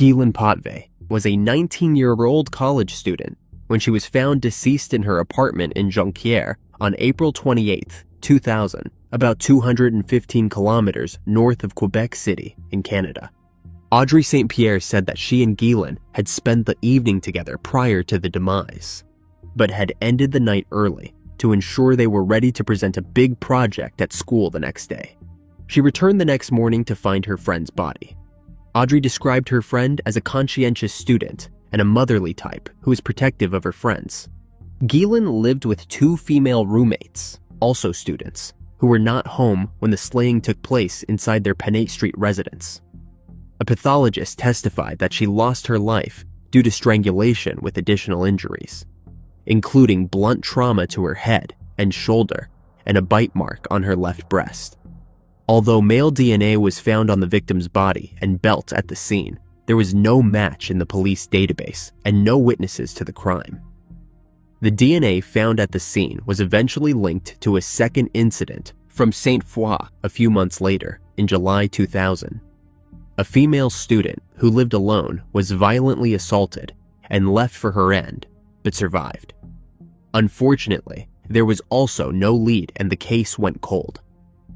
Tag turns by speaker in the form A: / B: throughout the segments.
A: Guylaine Potvin was a 19-year-old college student when she was found deceased in her apartment in Jonquière on April 28, 2000, about 215 kilometers north of Quebec City in Canada. Audrey St. Pierre said that she and Guylaine had spent the evening together prior to the demise, but had ended the night early to ensure they were ready to present a big project at school the next day. She returned the next morning to find her friend's body. Audrey described her friend as a conscientious student and a motherly type who was protective of her friends. Guylaine lived with two female roommates, also students, who were not home when the slaying took place inside their Penate Street residence. A pathologist testified that she lost her life due to strangulation with additional injuries, including blunt trauma to her head and shoulder and a bite mark on her left breast. Although male DNA was found on the victim's body and belt at the scene, there was no match in the police database and no witnesses to the crime. The DNA found at the scene was eventually linked to a second incident from Sainte Foy a few months later, in July 2000. A female student who lived alone was violently assaulted and left for her end, but survived. Unfortunately, there was also no lead and the case went cold.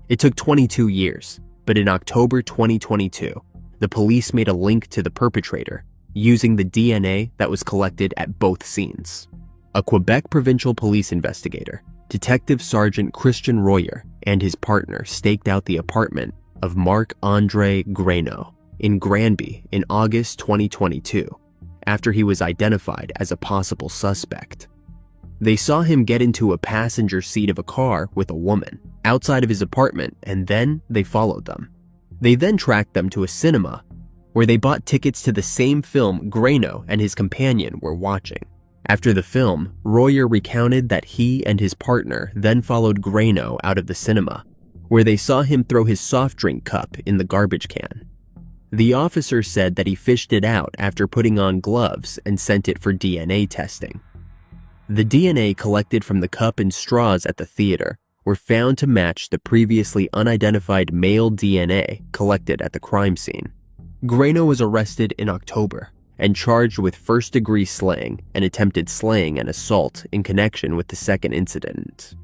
A: It took 22 years, but in October 2022, the police made a link to the perpetrator using the DNA that was collected at both scenes. A Quebec provincial police investigator, Detective Sergeant Christian Royer, and his partner staked out the apartment of Marc-André Graineau in Granby in August 2022, after he was identified as a possible suspect. They saw him get into a passenger seat of a car with a woman outside of his apartment, and then they followed them. They then tracked them to a cinema where they bought tickets to the same film Graineau and his companion were watching. After the film, Royer recounted that he and his partner then followed Graineau out of the cinema, where they saw him throw his soft drink cup in the garbage can. The officer said that he fished it out after putting on gloves and sent it for DNA testing. The DNA collected from the cup and straws at the theater were found to match the previously unidentified male DNA collected at the crime scene. Graineau was arrested in October and charged with first-degree slaying and attempted slaying and assault in connection with the second incident.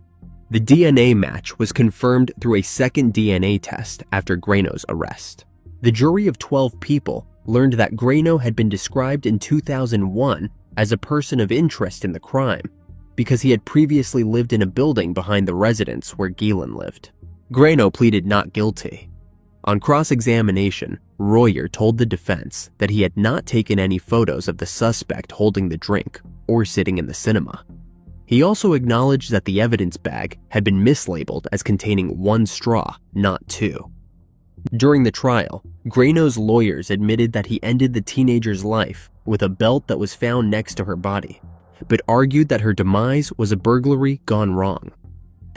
A: The DNA match was confirmed through a second DNA test after Graineau's arrest. The jury of 12 people learned that Graineau had been described in 2001 as a person of interest in the crime because he had previously lived in a building behind the residence where Guylaine lived. Graineau pleaded not guilty. On cross-examination, Royer told the defense that he had not taken any photos of the suspect holding the drink or sitting in the cinema. He also acknowledged that the evidence bag had been mislabeled as containing one straw, not two. During the trial, Graineau's lawyers admitted that he ended the teenager's life with a belt that was found next to her body, but argued that her demise was a burglary gone wrong.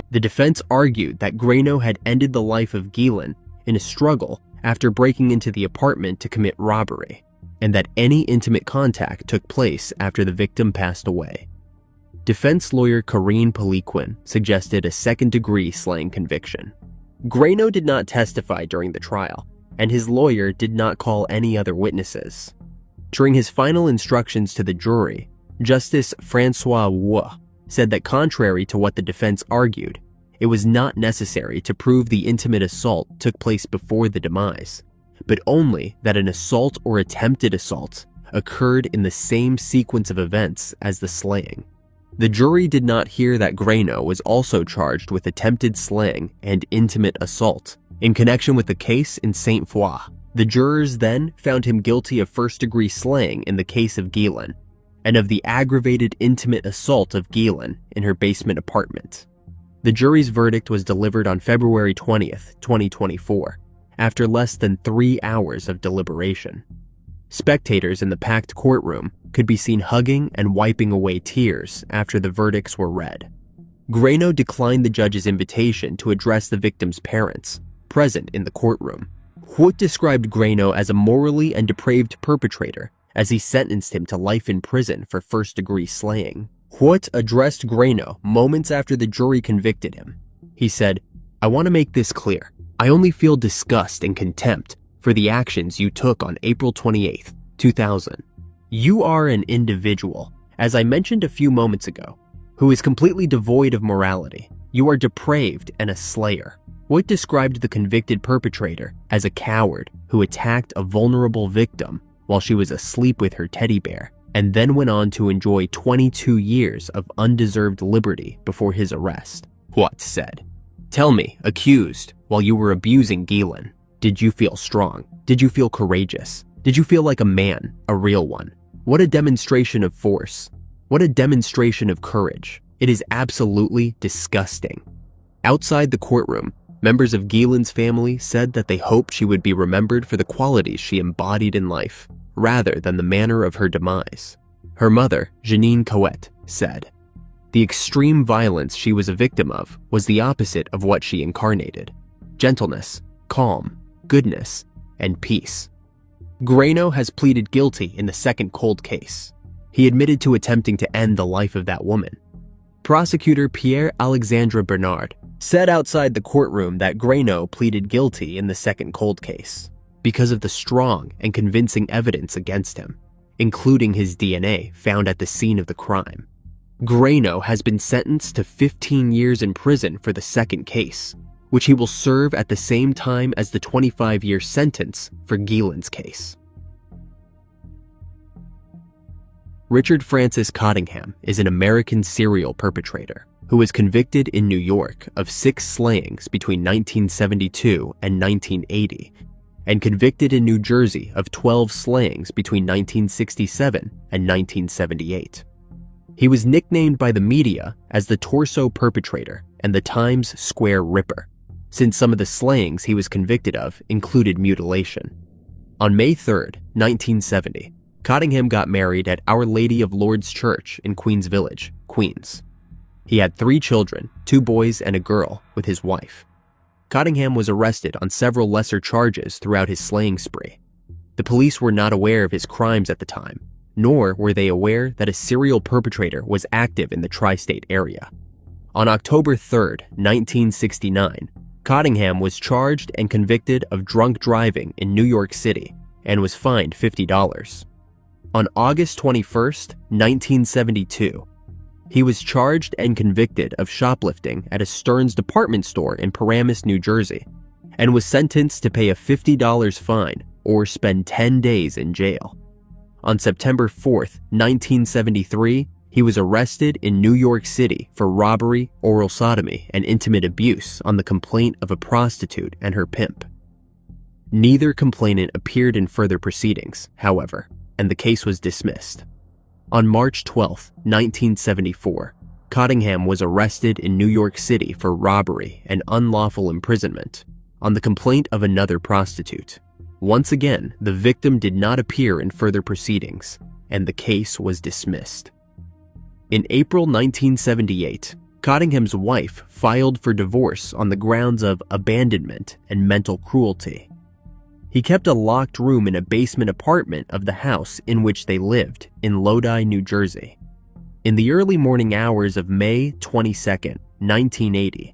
A: The defense argued that Graineau had ended the life of Guylaine in a struggle after breaking into the apartment to commit robbery, and that any intimate contact took place after the victim passed away. Defense lawyer Corinne Poliquin suggested a second-degree slaying conviction. Graineau did not testify during the trial, and his lawyer did not call any other witnesses. During his final instructions to the jury, Justice François Wu said that contrary to what the defense argued, it was not necessary to prove the intimate assault took place before the demise, but only that an assault or attempted assault occurred in the same sequence of events as the slaying. The jury did not hear that Graineau was also charged with attempted slaying and intimate assault in connection with the case in Sainte Foy. The jurors then found him guilty of first-degree slaying in the case of Guylaine and of the aggravated intimate assault of Guylaine in her basement apartment. The jury's verdict was delivered on February 20th, 2024, after less than 3 hours of deliberation. Spectators in the packed courtroom could be seen hugging and wiping away tears after the verdicts were read. Graineau declined the judge's invitation to address the victim's parents, present in the courtroom. Hout described Graineau as a morally and depraved perpetrator as he sentenced him to life in prison for first-degree slaying. Hout addressed Graineau moments after the jury convicted him. He said, "I want to make this clear. I only feel disgust and contempt for the actions you took on April 28th 2000. You are an individual, as I mentioned a few moments ago, who is completely devoid of morality. You are depraved and a slayer. What described the convicted perpetrator as a coward who attacked a vulnerable victim while she was asleep with her teddy bear, and then went on to enjoy 22 years of undeserved liberty before his arrest. What said? Tell me, accused, while you were abusing Guylaine, did you feel strong? Did you feel courageous? Did you feel like a man, a real one? What a demonstration of force. What a demonstration of courage. It is absolutely disgusting. Outside the courtroom, members of Guylaine's family said that they hoped she would be remembered for the qualities she embodied in life, rather than the manner of her demise. Her mother, Janine Coet, said, "The extreme violence she was a victim of was the opposite of what she incarnated: gentleness, calm, goodness, and peace." Guylaine has pleaded guilty in the second cold case. He admitted to attempting to end the life of that woman. Prosecutor Pierre-Alexandre Bernard said outside the courtroom that Guylaine pleaded guilty in the second cold case because of the strong and convincing evidence against him, including his DNA found at the scene of the crime. Guylaine has been sentenced to 15 years in prison for the second case, which he will serve at the same time as the 25-year sentence for Guylaine's case. Richard Francis Cottingham is an American serial perpetrator who was convicted in New York of 6 slayings between 1972 and 1980, and convicted in New Jersey of 12 slayings between 1967 and 1978. He was nicknamed by the media as the Torso Perpetrator and the Times Square Ripper, since some of the slayings he was convicted of included mutilation. On May 3, 1970, Cottingham got married at Our Lady of Lourdes Church in Queens Village, Queens. He had 3 children, 2 boys and a girl, with his wife. Cottingham was arrested on several lesser charges throughout his slaying spree. The police were not aware of his crimes at the time, nor were they aware that a serial perpetrator was active in the tri-state area. On October 3, 1969, Cottingham was charged and convicted of drunk driving in New York City and was fined $50. On August 21, 1972, he was charged and convicted of shoplifting at a Stearns department store in Paramus, New Jersey, and was sentenced to pay a $50 fine or spend 10 days in jail. On September 4, 1973, he was arrested in New York City for robbery, oral sodomy, and intimate abuse on the complaint of a prostitute and her pimp. Neither complainant appeared in further proceedings, however, and the case was dismissed. On March 12, 1974, Cottingham was arrested in New York City for robbery and unlawful imprisonment on the complaint of another prostitute. Once again, the victim did not appear in further proceedings, and the case was dismissed. In April 1978, Cottingham's wife filed for divorce on the grounds of abandonment and mental cruelty. He kept a locked room in a basement apartment of the house in which they lived in Lodi, New Jersey. In the early morning hours of May 22, 1980,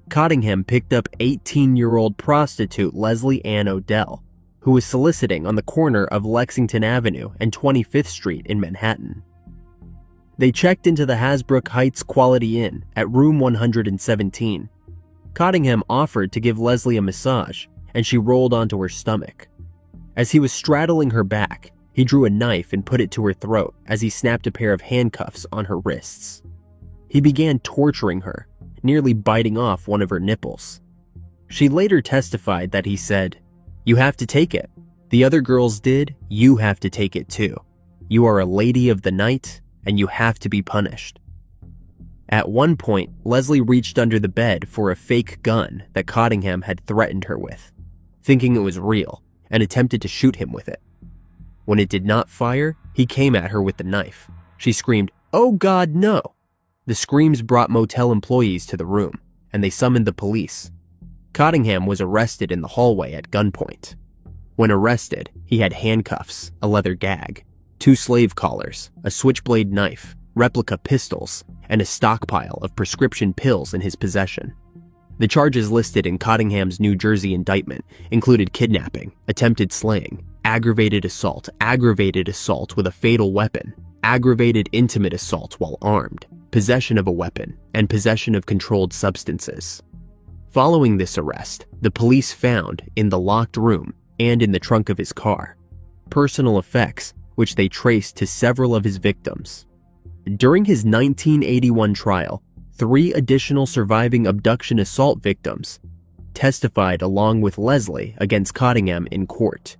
A: Cottingham picked up 18-year-old prostitute Leslie Ann Odell, who was soliciting on the corner of Lexington Avenue and 25th Street in Manhattan. They checked into the Hasbrook Heights Quality Inn at room 117. Cottingham offered to give Leslie a massage, and she rolled onto her stomach. As he was straddling her back, he drew a knife and put it to her throat as he snapped a pair of handcuffs on her wrists. He began torturing her, nearly biting off one of her nipples. She later testified that he said, "You have to take it. The other girls did, you have to take it too. You are a lady of the night, and you have to be punished." At one point, Leslie reached under the bed for a fake gun that Cottingham had threatened her with, thinking it was real, and attempted to shoot him with it. When it did not fire, he came at her with the knife. She screamed, "Oh God, no!" The screams brought motel employees to the room, and they summoned the police. Cottingham was arrested in the hallway at gunpoint. When arrested, he had handcuffs, a leather gag, 2 slave collars, a switchblade knife, replica pistols, and a stockpile of prescription pills in his possession. The charges listed in Cottingham's New Jersey indictment included kidnapping, attempted slaying, aggravated assault with a fatal weapon, aggravated intimate assault while armed, possession of a weapon, and possession of controlled substances. Following this arrest, the police found, in the locked room and in the trunk of his car, personal effects which they traced to several of his victims. During his 1981 trial, 3 additional surviving abduction assault victims testified along with Leslie against Cottingham in court,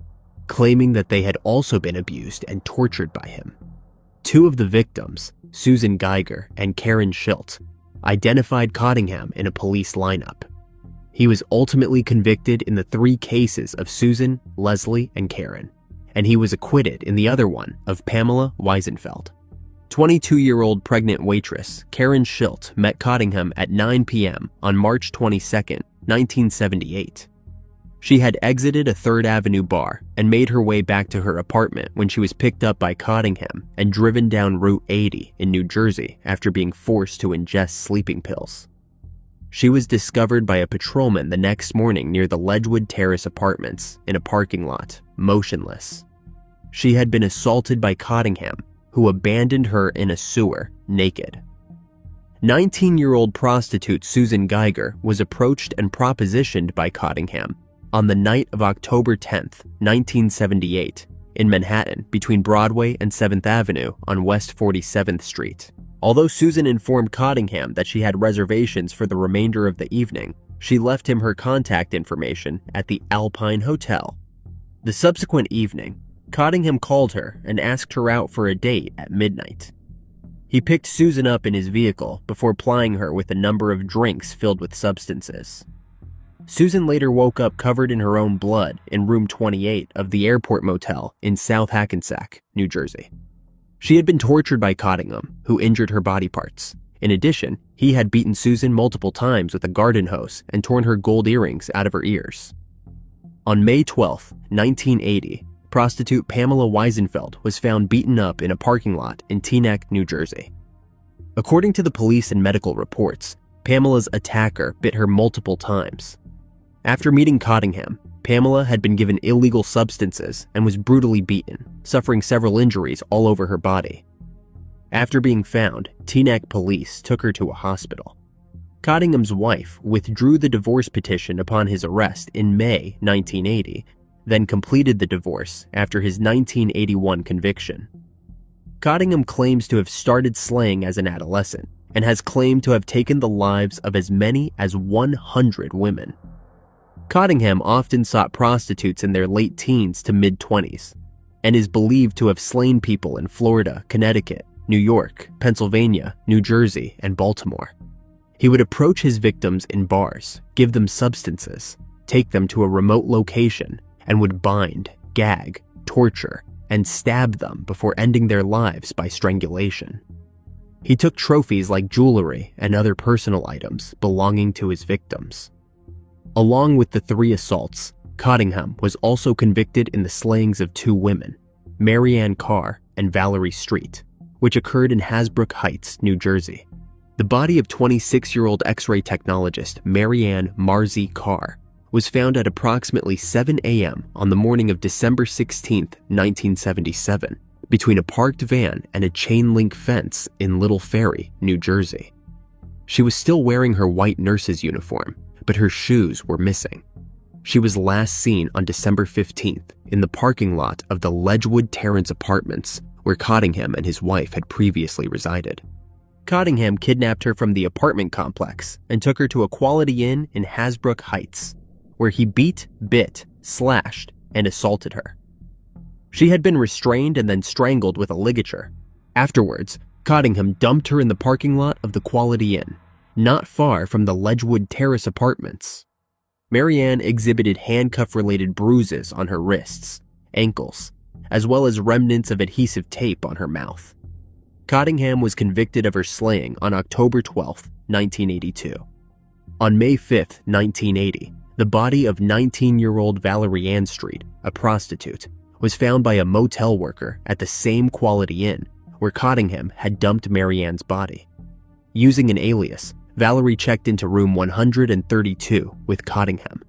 A: claiming that they had also been abused and tortured by him. 2 of the victims, Susan Geiger and Karen Schilt, identified Cottingham in a police lineup. He was ultimately convicted in the 3 cases of Susan, Leslie, and Karen, and he was acquitted in the other one of Pamela Wiesenfeld. 22-year-old pregnant waitress Karen Schilt met Cottingham at 9 p.m. on March 22, 1978. She had exited a 3rd Avenue bar and made her way back to her apartment when she was picked up by Cottingham and driven down Route 80 in New Jersey after being forced to ingest sleeping pills. She was discovered by a patrolman the next morning near the Ledgewood Terrace apartments in a parking lot, motionless. She had been assaulted by Cottingham, who abandoned her in a sewer, naked. 19-year-old prostitute Susan Geiger was approached and propositioned by Cottingham on the night of October 10, 1978, in Manhattan between Broadway and 7th Avenue on West 47th Street. Although Susan informed Cottingham that she had reservations for the remainder of the evening, she left him her contact information at the Alpine Hotel. The subsequent evening, Cottingham called her and asked her out for a date at midnight. He picked Susan up in his vehicle before plying her with a number of drinks filled with substances. Susan later woke up covered in her own blood in room 28 of the Airport Motel in South Hackensack, New Jersey. She had been tortured by Cottingham, who injured her body parts. In addition, he had beaten Susan multiple times with a garden hose and torn her gold earrings out of her ears. On May 12, 1980, prostitute Pamela Wiesenfeld was found beaten up in a parking lot in Teaneck, New Jersey. According to the police and medical reports, Pamela's attacker bit her multiple times. After meeting Cottingham, Pamela had been given illegal substances and was brutally beaten, suffering several injuries all over her body. After being found, Teaneck police took her to a hospital. Cottingham's wife withdrew the divorce petition upon his arrest in May 1980, then completed the divorce after his 1981 conviction. Cottingham claims to have started slaying as an adolescent and has claimed to have taken the lives of as many as 100 women. Cottingham often sought prostitutes in their late teens to mid-20s and is believed to have slain people in Florida, Connecticut, New York, Pennsylvania, New Jersey, and Baltimore. He would approach his victims in bars, give them substances, take them to a remote location, and would bind, gag, torture, and stab them before ending their lives by strangulation. He took trophies like jewelry and other personal items belonging to his victims. Along with the 3 assaults, Cottingham was also convicted in the slayings of 2 women, Mary Ann Carr and Valerie Street, which occurred in Hasbrook Heights, New Jersey. The body of 26-year-old X-ray technologist Mary Ann Marzie Carr was found at approximately 7 a.m. on the morning of December 16, 1977, between a parked van and a chain-link fence in Little Ferry, New Jersey. She was still wearing her white nurse's uniform, but her shoes were missing. She was last seen on December 15th in the parking lot of the Ledgewood Terrace apartments where Cottingham and his wife had previously resided. Cottingham kidnapped her from the apartment complex and took her to a Quality Inn in Hasbrook Heights, where he beat, bit, slashed, and assaulted her. She had been restrained and then strangled with a ligature. Afterwards, Cottingham dumped her in the parking lot of the Quality Inn, not far from the Ledgewood Terrace apartments. Mary Ann exhibited handcuff-related bruises on her wrists, ankles, as well as remnants of adhesive tape on her mouth. Cottingham was convicted of her slaying on October 12, 1982. On May 5, 1980, the body of 19-year-old Valerie Ann Street, a prostitute, was found by a motel worker at the same Quality Inn where Cottingham had dumped Mary Ann's body. Using an alias, Valerie checked into room 132 with Cottingham,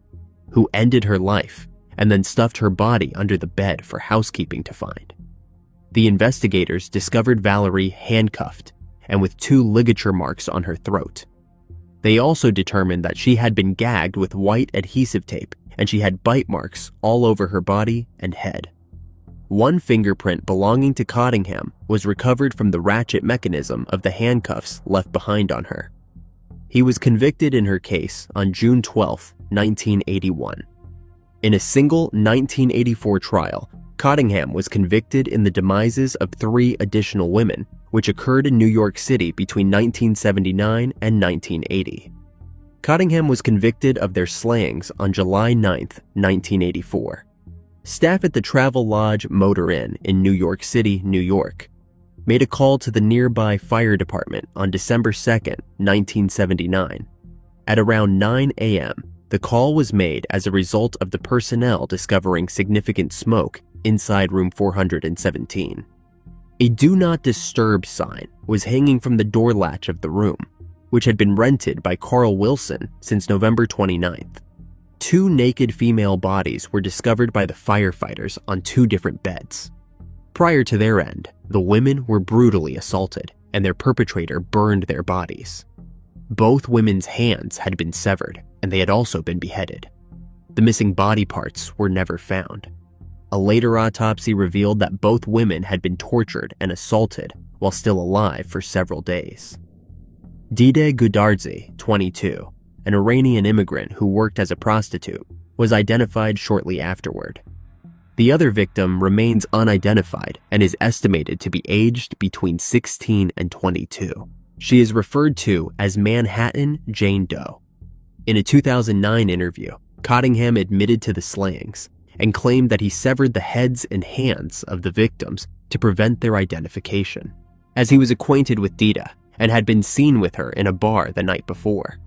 A: who ended her life and then stuffed her body under the bed for housekeeping to find. The investigators discovered Valerie handcuffed and with 2 ligature marks on her throat. They also determined that she had been gagged with white adhesive tape and she had bite marks all over her body and head. One fingerprint belonging to Cottingham was recovered from the ratchet mechanism of the handcuffs left behind on her. He was convicted in her case on June 12, 1981. In a single 1984 trial, Cottingham was convicted in the demises of 3 additional women, which occurred in New York City between 1979 and 1980. Cottingham was convicted of their slayings on July 9, 1984. Staff at the Travel Lodge Motor Inn in New York City, New York, made a call to the nearby fire department on December 2, 1979. At around 9 a.m., the call was made as a result of the personnel discovering significant smoke inside room 417. A Do Not Disturb sign was hanging from the door latch of the room, which had been rented by Carl Wilson since November 29th. 2 naked female bodies were discovered by the firefighters on 2 different beds. Prior to their end, the women were brutally assaulted and their perpetrator burned their bodies. Both women's hands had been severed and they had also been beheaded. The missing body parts were never found. A later autopsy revealed that both women had been tortured and assaulted while still alive for several days. Dide Gudarzi, 22, an Iranian immigrant who worked as a prostitute, was identified shortly afterward. The other victim remains unidentified and is estimated to be aged between 16 and 22. She is referred to as Manhattan Jane Doe. In a 2009 interview, Cottingham admitted to the slayings and claimed that he severed the heads and hands of the victims to prevent their identification, as he was acquainted with Dida and had been seen with her in a bar the night before.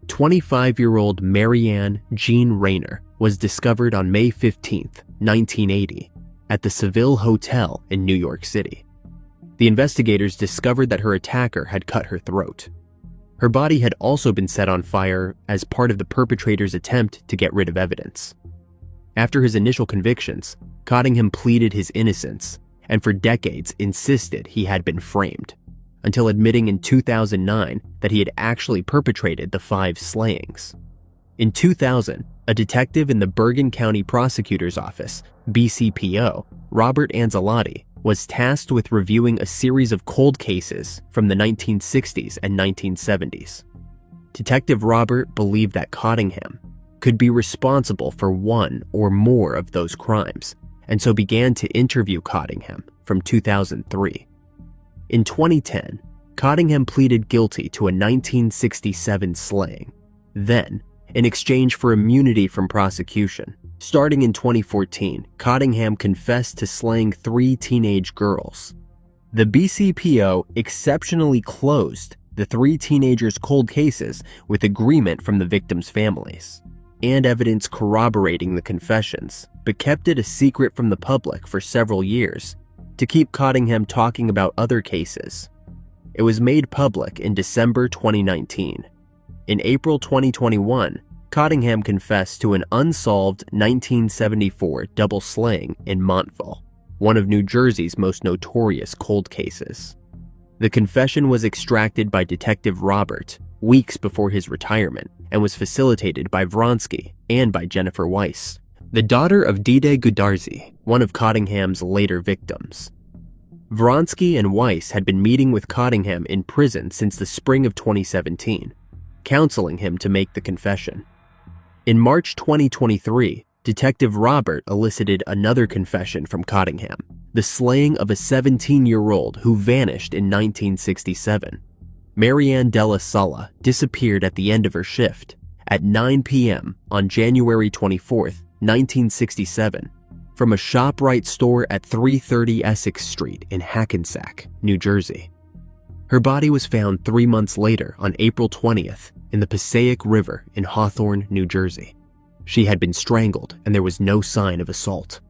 A: 25-year-old Marianne Jean Rayner was discovered on May 15, 1980, at the Seville Hotel in New York City. The investigators discovered that her attacker had cut her throat. Her body had also been set on fire as part of the perpetrator's attempt to get rid of evidence. After his initial convictions, Cottingham pleaded his innocence and for decades insisted he had been framed, until admitting in 2009 that he had actually perpetrated the 5 slayings. In 2000, a detective in the Bergen County Prosecutor's Office, BCPO, Robert Anzalotti, was tasked with reviewing a series of cold cases from the 1960s and 1970s. Detective Robert believed that Cottingham could be responsible for one or more of those crimes, and so began to interview Cottingham from 2003. In 2010, Cottingham pleaded guilty to a 1967 slaying. Then, in exchange for immunity from prosecution, starting in 2014, Cottingham confessed to slaying 3 teenage girls. The BCPO exceptionally closed the 3 teenagers' cold cases with agreement from the victims' families and evidence corroborating the confessions, but kept it a secret from the public for several years to keep Cottingham talking about other cases. It was made public in December 2019. In April 2021, Cottingham confessed to an unsolved 1974 double slaying in Montville, one of New Jersey's most notorious cold cases. The confession was extracted by Detective Robert weeks before his retirement and was facilitated by Vronsky and by Jennifer Weiss, the daughter of Dide Gudarzi, one of Cottingham's later victims. Vronsky and Weiss had been meeting with Cottingham in prison since the spring of 2017, counseling him to make the confession. In March 2023, Detective Robert elicited another confession from Cottingham, the slaying of a 17-year-old who vanished in 1967. Marianne Della Sala disappeared at the end of her shift at 9 p.m. on January 24, 1967, from a ShopRite store at 330 Essex Street in Hackensack, New Jersey. Her body was found 3 months later on April 20th in the Passaic River in Hawthorne, New Jersey. She had been strangled and there was no sign of assault.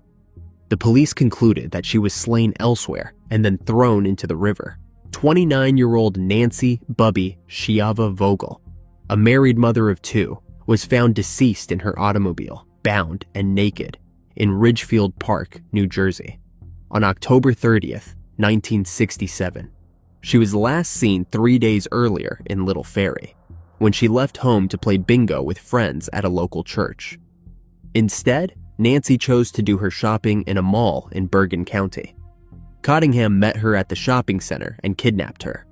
A: The police concluded that she was slain elsewhere and then thrown into the river. 29-year-old Nancy Bubby Shiava Vogel, a married mother of 2, was found deceased in her automobile bound and naked in Ridgefield Park, New Jersey, on October 30th, 1967. She was last seen 3 days earlier in Little Ferry, when she left home to play bingo with friends at a local church. Instead, Nancy chose to do her shopping in a mall in Bergen County. Cottingham met her at the shopping center and kidnapped her.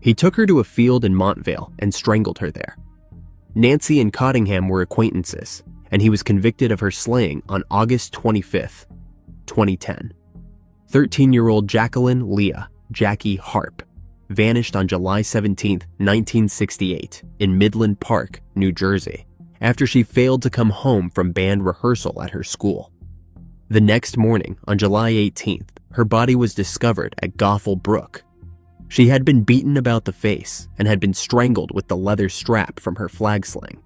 A: He took her to a field in Montvale and strangled her there. Nancy and Cottingham were acquaintances, and he was convicted of her slaying on August 25th, 2010. 13-year-old Jacqueline Leah Jackie Harp vanished on July 17, 1968, in Midland Park, New Jersey, after she failed to come home from band rehearsal at her school. The next morning, on July 18th, her body was discovered at Goffle Brook. She had been beaten about the face and had been strangled with the leather strap from her flag sling.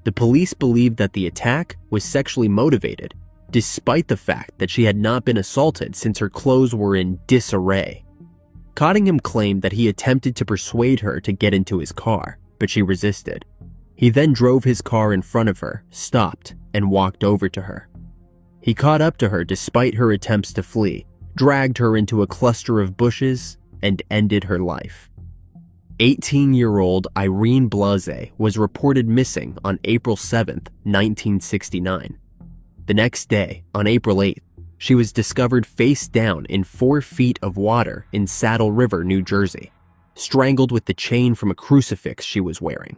A: The police believed that the attack was sexually motivated, despite the fact that she had not been assaulted since her clothes were in disarray. Cottingham claimed that he attempted to persuade her to get into his car, but she resisted. He then drove his car in front of her, stopped, and walked over to her. He caught up to her despite her attempts to flee, dragged her into a cluster of bushes, and ended her life. 18-year-old Irene Blase was reported missing on April 7, 1969. The next day, on April 8th, she was discovered face down in 4 feet of water in Saddle River, New Jersey, strangled with the chain from a crucifix she was wearing.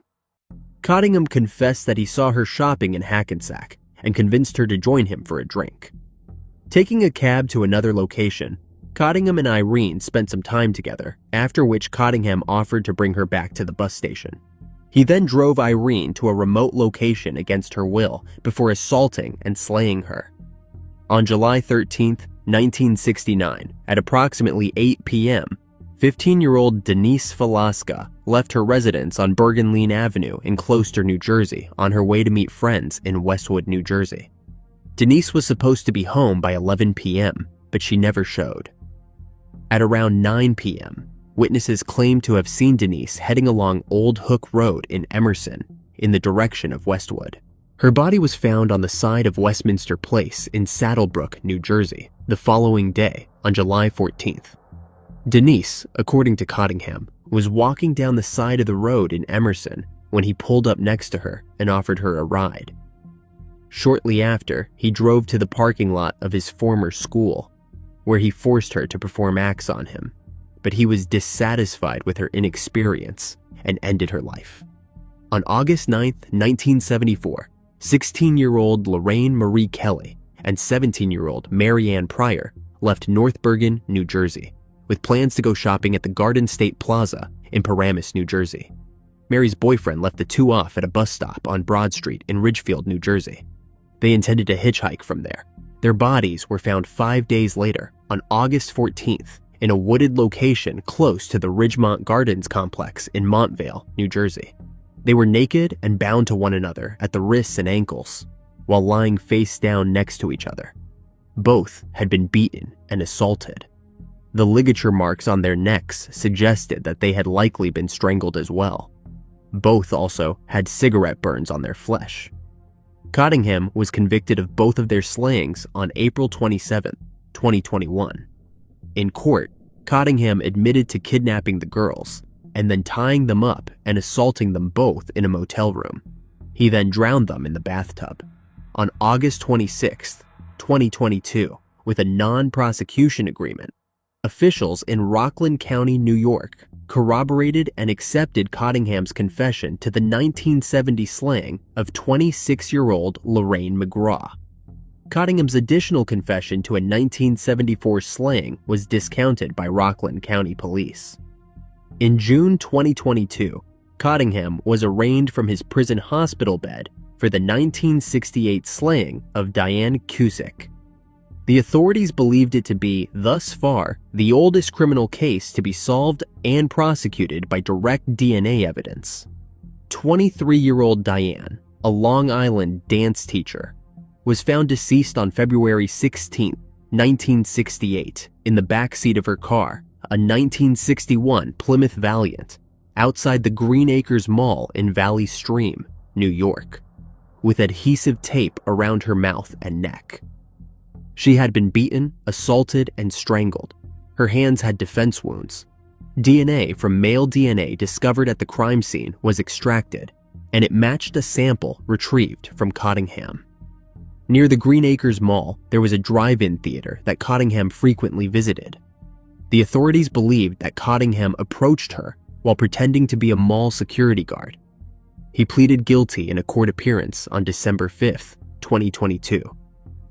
A: Cottingham confessed that he saw her shopping in Hackensack and convinced her to join him for a drink. Taking a cab to another location, Cottingham and Irene spent some time together, after which Cottingham offered to bring her back to the bus station. He then drove Irene to a remote location against her will before assaulting and slaying her. On July 13, 1969, at approximately 8 p.m., 15-year-old Denise Falaska left her residence on Bergen Avenue in Closter, New Jersey, on her way to meet friends in Westwood, New Jersey. Denise was supposed to be home by 11 p.m., but she never showed. At around 9 p.m., witnesses claimed to have seen Denise heading along Old Hook Road in Emerson in the direction of Westwood. Her body was found on the side of Westminster Place in Saddlebrook, New Jersey, the following day, on July 14th. Denise, according to Cottingham, was walking down the side of the road in Emerson when he pulled up next to her and offered her a ride. Shortly after, he drove to the parking lot of his former school, where he forced her to perform acts on him, but he was dissatisfied with her inexperience and ended her life. On August 9, 1974, 16-year-old Lorraine Marie Kelly and 17-year-old Marianne Pryor left North Bergen, New Jersey, with plans to go shopping at the Garden State Plaza in Paramus, New Jersey. Mary's boyfriend left the two off at a bus stop on Broad Street in Ridgefield, New Jersey. They intended to hitchhike from there. Their bodies were found 5 days later, on August 14th, in a wooded location close to the Ridgemont Gardens complex in Montvale, New Jersey. They were naked and bound to one another at the wrists and ankles, while lying face down next to each other. Both had been beaten and assaulted. The ligature marks on their necks suggested that they had likely been strangled as well. Both also had cigarette burns on their flesh. Cottingham was convicted of both of their slayings on April 27, 2021. In court, Cottingham admitted to kidnapping the girls and then tying them up and assaulting them both in a motel room. He then drowned them in the bathtub. On August 26, 2022, with a non-prosecution agreement, officials in Rockland County, New York, corroborated and accepted Cottingham's confession to the 1970 slaying of 26-year-old Lorraine McGraw. Cottingham's additional confession to a 1974 slaying was discounted by Rockland County Police. In June 2022, Cottingham was arraigned from his prison hospital bed for the 1968 slaying of Diane Cusick. The authorities believed it to be, thus far, the oldest criminal case to be solved and prosecuted by direct DNA evidence. 23-year-old Diane, a Long Island dance teacher, was found deceased on February 16, 1968, in the backseat of her car, a 1961 Plymouth Valiant, outside the Green Acres Mall in Valley Stream, New York. with adhesive tape around her mouth and neck. She had been beaten, assaulted, and strangled. Her hands had defense wounds. DNA from male DNA discovered at the crime scene was extracted, and it matched a sample retrieved from Cottingham. Near the Green Acres Mall, there was a drive-in theater that Cottingham frequently visited. The authorities believed that Cottingham approached her while pretending to be a mall security guard. He pleaded guilty in a court appearance on December 5, 2022,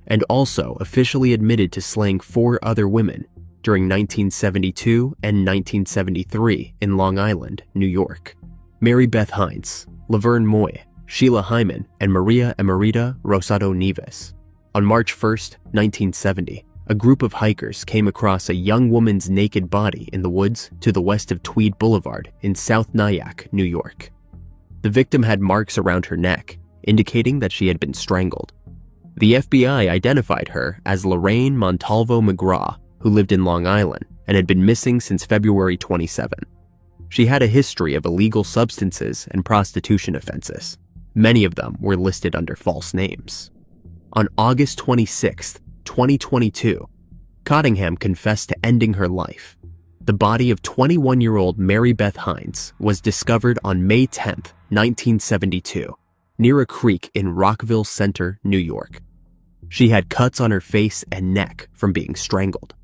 A: and also officially admitted to slaying 4 other women during 1972 and 1973 in Long Island, New York. Mary Beth Hines, Laverne Moy, Sheila Hyman, and Maria Emerita Rosado Nieves. On March 1, 1970, a group of hikers came across a young woman's naked body in the woods to the west of Tweed Boulevard in South Nyack, New York. The victim had marks around her neck, indicating that she had been strangled. The FBI identified her as Lorraine Montalvo McGraw, who lived in Long Island and had been missing since February 27. She had a history of illegal substances and prostitution offenses. Many of them were listed under false names. On August 26, 2022, Cottingham confessed to ending her life. The body of 21-year-old Mary Beth Hines was discovered on May 10, 1972, near a creek in Rockville Center, New York. She had cuts on her face and neck from being strangled.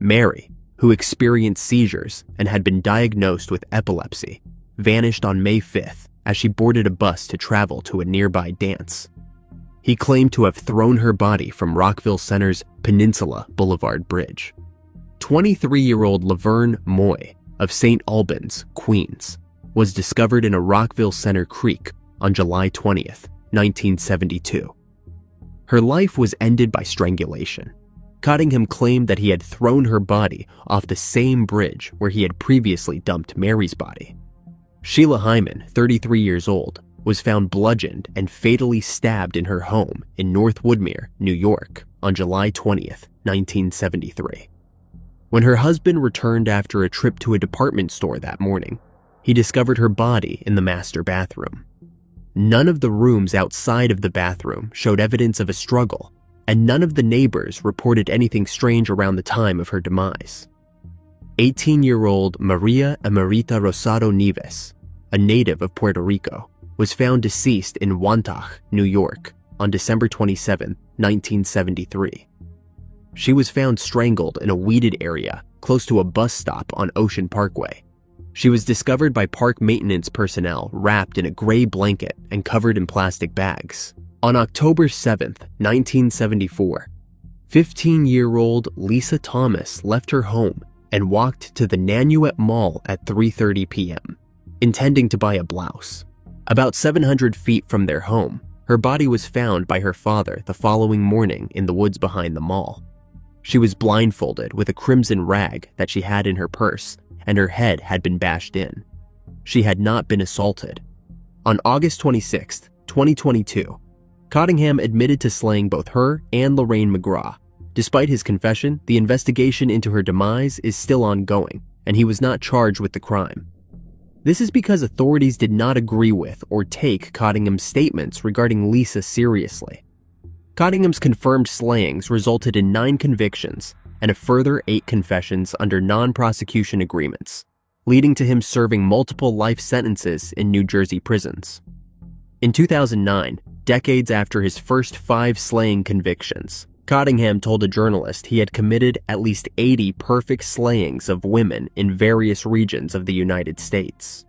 A: Mary, who experienced seizures and had been diagnosed with epilepsy, vanished on May 5th as she boarded a bus to travel to a nearby dance. He claimed to have thrown her body from Rockville Center's Peninsula Boulevard Bridge. 23-year-old Laverne Moy of St. Albans, Queens, was discovered in a Rockville Center creek on July 20th, 1972. Her life was ended by strangulation. Cottingham claimed that he had thrown her body off the same bridge where he had previously dumped Mary's body. Sheila Hyman, 33 years old, was found bludgeoned and fatally stabbed in her home in North Woodmere, New York, on July 20th, 1973. When her husband returned after a trip to a department store that morning, he discovered her body in the master bathroom. None of the rooms outside of the bathroom showed evidence of a struggle, and none of the neighbors reported anything strange around the time of her demise. 18-year-old Maria Emerita Rosado Nieves, a native of Puerto Rico, was found deceased in Wantagh, New York, on December 27, 1973. She was found strangled in a weeded area close to a bus stop on Ocean Parkway. She was discovered by park maintenance personnel wrapped in a gray blanket and covered in plastic bags. On October 7, 1974, 15-year-old Lisa Thomas left her home and walked to the Nanuet Mall at 3:30 p.m., intending to buy a blouse. About 700 feet from their home, her body was found by her father the following morning in the woods behind the mall. She was blindfolded with a crimson rag that she had in her purse, and her head had been bashed in. She had not been assaulted. On August 26, 2022, Cottingham admitted to slaying both her and Lorraine McGraw. Despite his confession, the investigation into her demise is still ongoing, and he was not charged with the crime. This is because authorities did not agree with or take Cottingham's statements regarding Lisa seriously. Cottingham's confirmed slayings resulted in 9 convictions and a further 8 confessions under non-prosecution agreements, leading to him serving multiple life sentences in New Jersey prisons. In 2009, decades after his first 5 slaying convictions, Cottingham told a journalist he had committed at least 80 perfect slayings of women in various regions of the United States.